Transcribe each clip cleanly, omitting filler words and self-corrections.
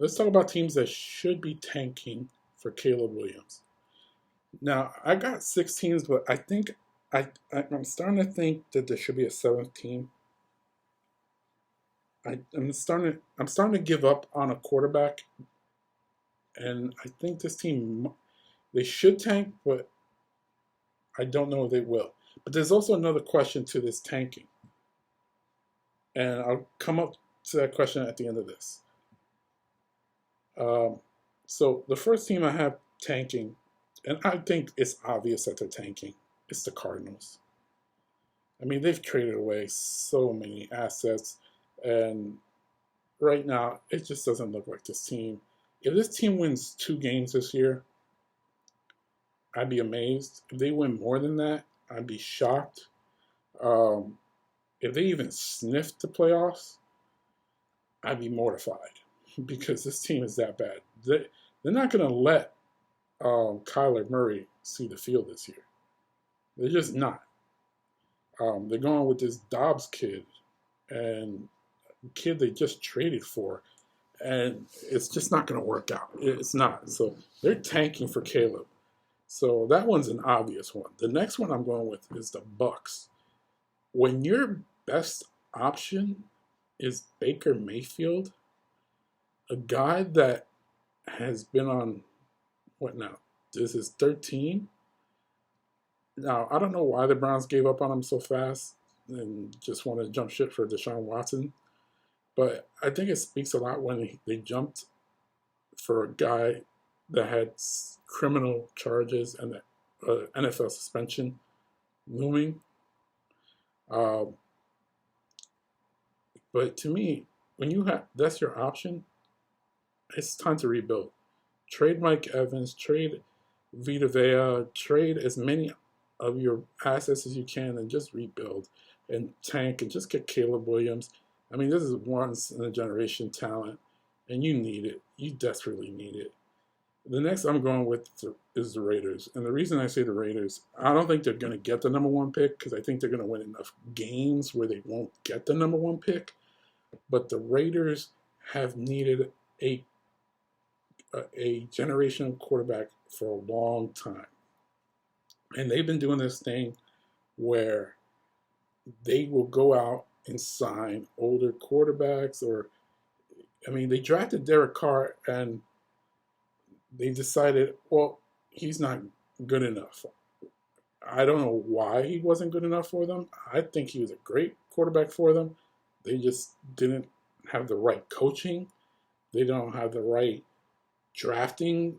Let's talk about teams that should be tanking for Caleb Williams. Now, I got six teams, but I think I'm starting to think that there should be a seventh team. I'm starting to give up on a quarterback, and I think this team they should tank, but I don't know if they will. But there's also another question to this tanking, and I'll come up to that question at the end of this. Um, so the first team I have tanking, and I think it's obvious that they're tanking, it's the Cardinals. I mean, they've traded away so many assets, and right now it just doesn't look like this team. If this team wins two games this year, I'd be amazed. If they win more than that, I'd be shocked. Um, if they even sniffed the playoffs, I'd be mortified because this team is that bad. They're not going to let Kyler Murray see the field this year. They're just not. They're going with this Dobbs kid and kid they just traded for, and it's just not going to work out. It's not. So they're tanking for Caleb. So that one's an obvious one. The next one I'm going with is the Bucks. When your best option is Baker Mayfield, a guy that has been on what now? This is 13. Now I don't know why the Browns gave up on him so fast and just wanted to jump ship for Deshaun Watson, but I think it speaks a lot when they jumped for a guy that had criminal charges and NFL suspension looming. Um, but to me, when you have that's your option, it's time to rebuild. Trade Mike Evans, trade Vita Vea, trade as many of your assets as you can, and just rebuild and tank and just get Caleb Williams. I mean, this is once in a generation talent, and you need it. You desperately need it. The next I'm going with is the Raiders. And the reason I say the Raiders, I don't think they're going to get the number one pick because I think they're going to win enough games where they won't get the number one pick. But the Raiders have needed a generational quarterback for a long time. And they've been doing this thing where they will go out and sign older quarterbacks I mean, they drafted Derek Carr and they decided, well, he's not good enough. I don't know why he wasn't good enough for them. I think he was a great quarterback for them. They just didn't have the right coaching. They don't have the right drafting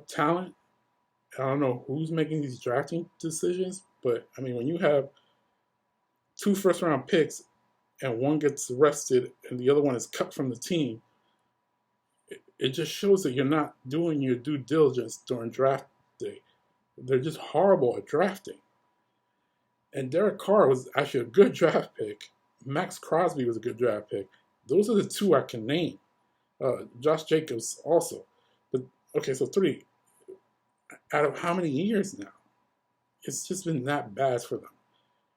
talent. I don't know who's making these drafting decisions, but I mean, when you have two first round picks and one gets arrested and the other one is cut from the team, it just shows that you're not doing your due diligence during draft day. They're just horrible at drafting. And Derek Carr was actually a good draft pick. Max Crosby was a good draft pick. Those are the two I can name. Josh Jacobs also. But okay, so three out of how many years now? It's just been that bad for them.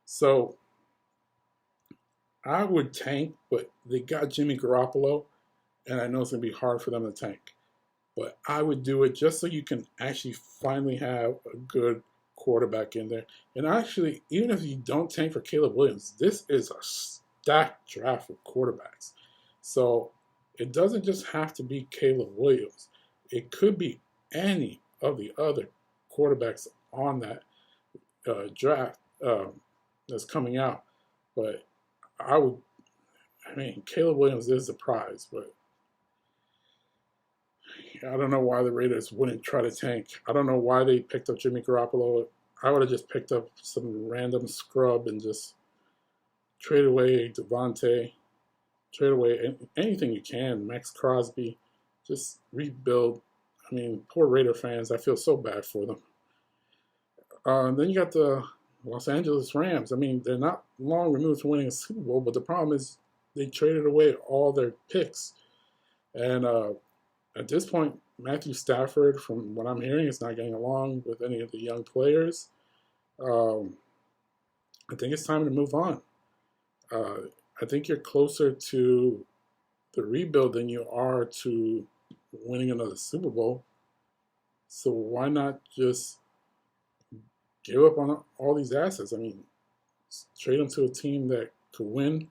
So I would tank, but they got Jimmy Garoppolo, and I know it's going to be hard for them to tank. But I would do it just so you can actually finally have a good quarterback in there. And actually, even if you don't tank for Caleb Williams, this is a stacked draft of quarterbacks. So it doesn't just have to be Caleb Williams. It could be any of the other quarterbacks on that draft that's coming out. But I mean, Caleb Williams is a prize, but I don't know why the Raiders wouldn't try to tank. I don't know why they picked up Jimmy Garoppolo. I would have just picked up some random scrub and just trade away Devontae, trade away anything you can. Max Crosby, just rebuild. I mean, poor Raider fans. I feel so bad for them. Then you got the Los Angeles Rams. I mean, they're not long removed from winning a Super Bowl, but the problem is they traded away all their picks. And at this point, Matthew Stafford, from what I'm hearing, is not getting along with any of the young players. I think it's time to move on. I think you're closer to the rebuild than you are to winning another Super Bowl. So why not just give up on all these assets? I mean, trade them to a team that could win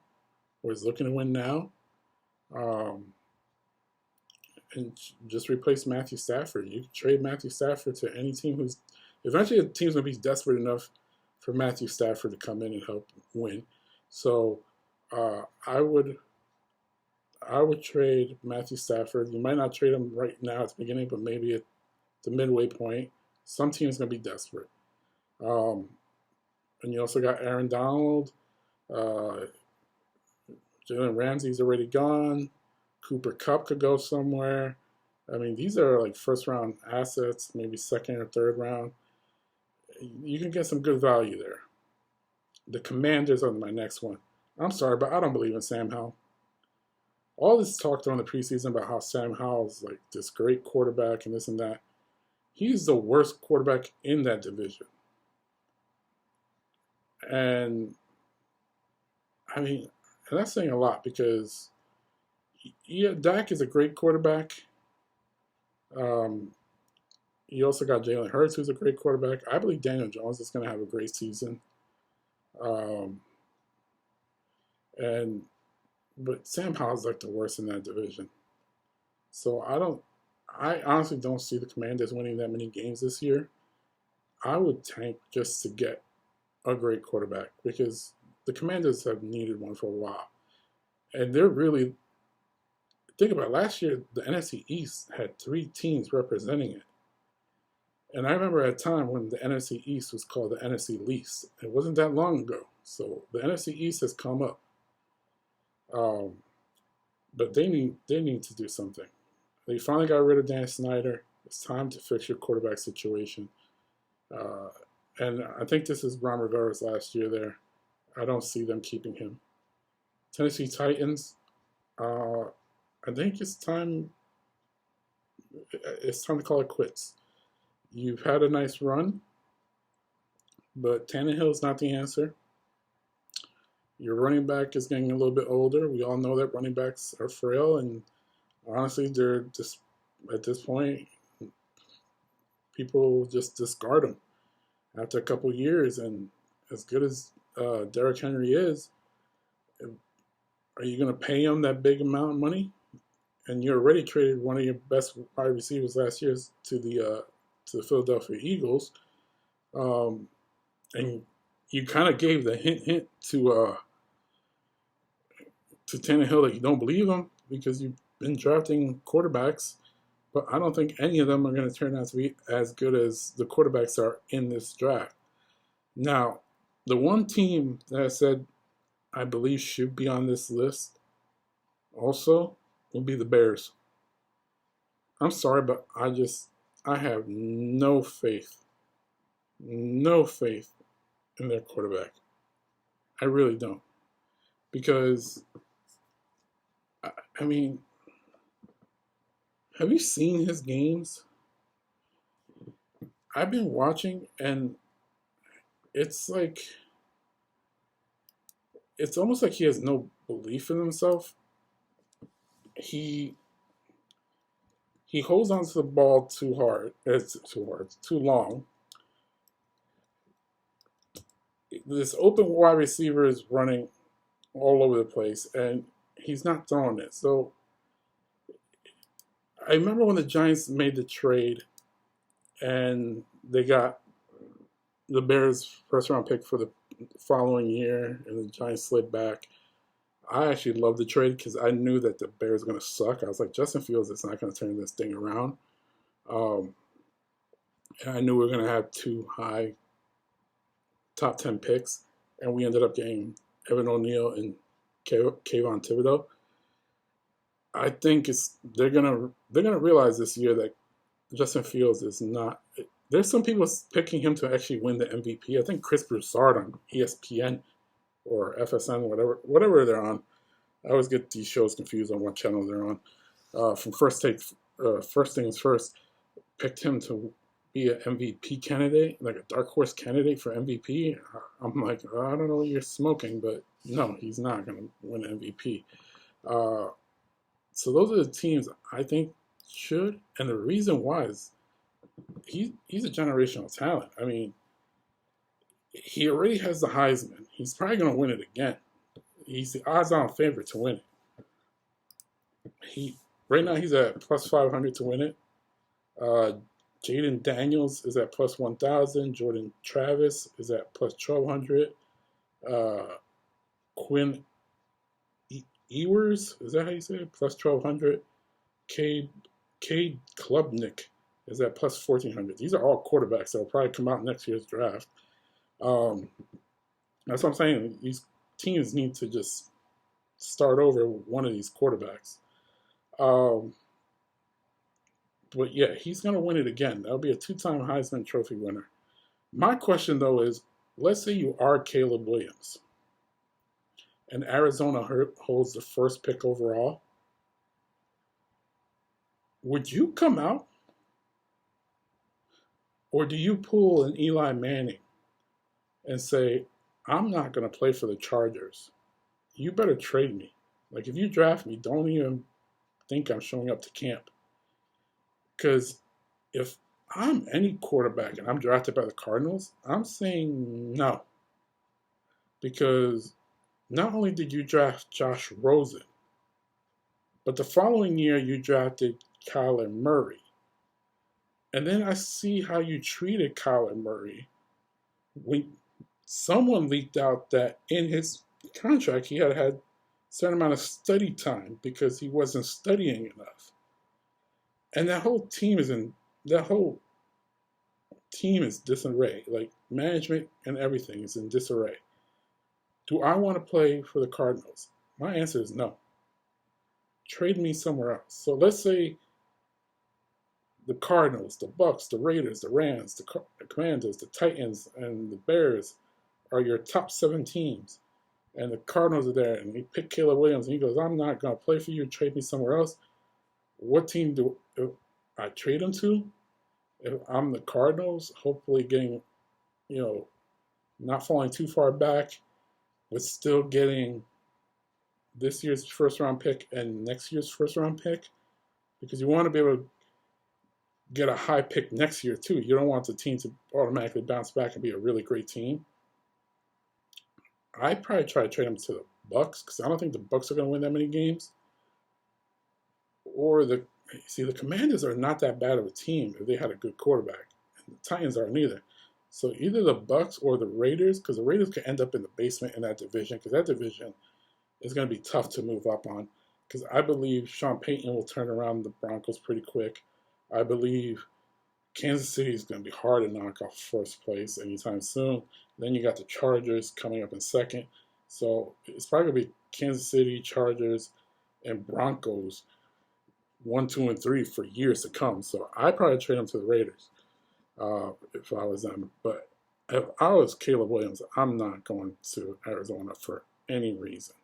or is looking to win now, um, and just replace Matthew Stafford. You trade Matthew Stafford to any team who's eventually a team's gonna be desperate enough for Matthew Stafford to come in and help win. So I would trade Matthew Stafford. You might not trade him right now at the beginning, but maybe at the midway point. Some team's gonna be desperate. Um, and you also got Aaron Donald. Uh, Jalen Ramsey's already gone. Cooper Kupp could go somewhere. I mean, these are like first round assets, maybe second or third round. You can get some good value there. The Commanders are my next one. I'm sorry, but I don't believe in Sam Howell. All this talk during the preseason about how Sam Howell's like this great quarterback and this and that. He's the worst quarterback in that division. And I mean, and that's saying a lot because, yeah, Dak is a great quarterback. Um, you also got Jalen Hurts, who's a great quarterback. I believe Daniel Jones is going to have a great season. Um, and but Sam Howell's like the worst in that division. So I honestly don't see the Commanders winning that many games this year. I would tank just to get a great quarterback because the Commanders have needed one for a while. And they're really, think about it, last year, the NFC East had 3 teams representing it. And I remember at a time when the NFC East was called the NFC Least. It wasn't that long ago. So the NFC East has come up. Um, but they need to do something. They finally got rid of Dan Snyder. It's time to fix your quarterback situation. And I think this is Ron Rivera's last year there. I don't see them keeping him. Tennessee Titans. I think it's time. It's time to call it quits. You've had a nice run, but Tannehill's not the answer. Your running back is getting a little bit older. We all know that running backs are frail, and honestly, they're just at this point, people just discard them after a couple years. And as good as Derrick Henry is, are you going to pay him that big amount of money? And you already traded one of your best wide receivers last year to the Philadelphia Eagles, and you kind of gave the hint to Tannehill that you don't believe him because you've been drafting quarterbacks, but I don't think any of them are going to turn out to be as good as the quarterbacks are in this draft. Now, the one team that I said I believe should be on this list also will be the Bears. I'm sorry, but I have no faith in their quarterback. I really don't. Because, I mean, have you seen his games? I've been watching, and it's like, it's almost like he has no belief in himself. He holds onto the ball too hard. It's too long. This open wide receiver is running all over the place, and he's not throwing it. So I remember when the Giants made the trade, and they got the Bears' first round pick for the following year, and the Giants slid back. I actually loved the trade because I knew that the Bears were going to suck. I was like, Justin Fields is not going to turn this thing around. And I knew we were going to have 2 high top 10 picks, and we ended up getting Evan O'Neal and Kayvon Thibodeau. I think they're gonna realize this year that Justin Fields is not. There's some people picking him to actually win the MVP. I think Chris Broussard on ESPN or FSN, whatever they're on. I always get these shows confused on what channel they're on. From First Take, First Things First, picked him to be an MVP candidate, like a dark horse candidate for MVP. I'm like, I don't know what you're smoking, but no, he's not going to win MVP. So those are the teams I think should, and the reason why is he's a generational talent. I mean, he already has the Heisman. He's probably going to win it again. He's the odds-on favorite to win it. He right now he's at plus 500 to win it. Uh, Jaden Daniels is at plus 1,000. Jordan Travis is at plus 1,200. Quinn Ewers, is that how you say it? Plus 1,200. Cade Klubnik is at plus 1,400. These are all quarterbacks that will probably come out in next year's draft. That's what I'm saying. These teams need to just start over one of these quarterbacks. But yeah, he's going to win it again. That'll be a two-time Heisman Trophy winner. My question, though, is let's say you are Caleb Williams and Arizona holds the first pick overall. Would you come out? Or do you pull an Eli Manning and say, I'm not going to play for the Chargers. You better trade me. Like, if you draft me, don't even think I'm showing up to camp. Because if I'm any quarterback and I'm drafted by the Cardinals, I'm saying no. Because not only did you draft Josh Rosen, but the following year you drafted Kyler Murray. And then I see how you treated Kyler Murray when someone leaked out that in his contract he had a certain amount of study time because he wasn't studying enough. And that whole team is disarray. Like, management and everything is in disarray. Do I want to play for the Cardinals? My answer is no. Trade me somewhere else. So let's say the Cardinals, the Bucks, the Raiders, the Rams, the Commanders, the Titans, and the Bears are your top 7 teams. And the Cardinals are there, and he picked Caleb Williams, and he goes, I'm not going to play for you, trade me somewhere else. What team do I trade him to? If I'm the Cardinals, hopefully getting, not falling too far back, but still getting this year's first round pick and next year's first round pick, because you want to be able to get a high pick next year too. You don't want the team to automatically bounce back and be a really great team. I'd probably try to trade him to the Bucks because I don't think the Bucks are going to win that many games. Or the Commanders are not that bad of a team if they had a good quarterback. And the Titans aren't either. So either the Bucks or the Raiders, because the Raiders could end up in the basement in that division, because that division is going to be tough to move up on. Because I believe Sean Payton will turn around the Broncos pretty quick. I believe Kansas City is going to be hard to knock off first place anytime soon. Then you got the Chargers coming up in second. So it's probably going to be Kansas City, Chargers, and Broncos 1, 2, and 3 for years to come. So I'd probably trade them to the Raiders if I was them. But if I was Caleb Williams, I'm not going to Arizona for any reason.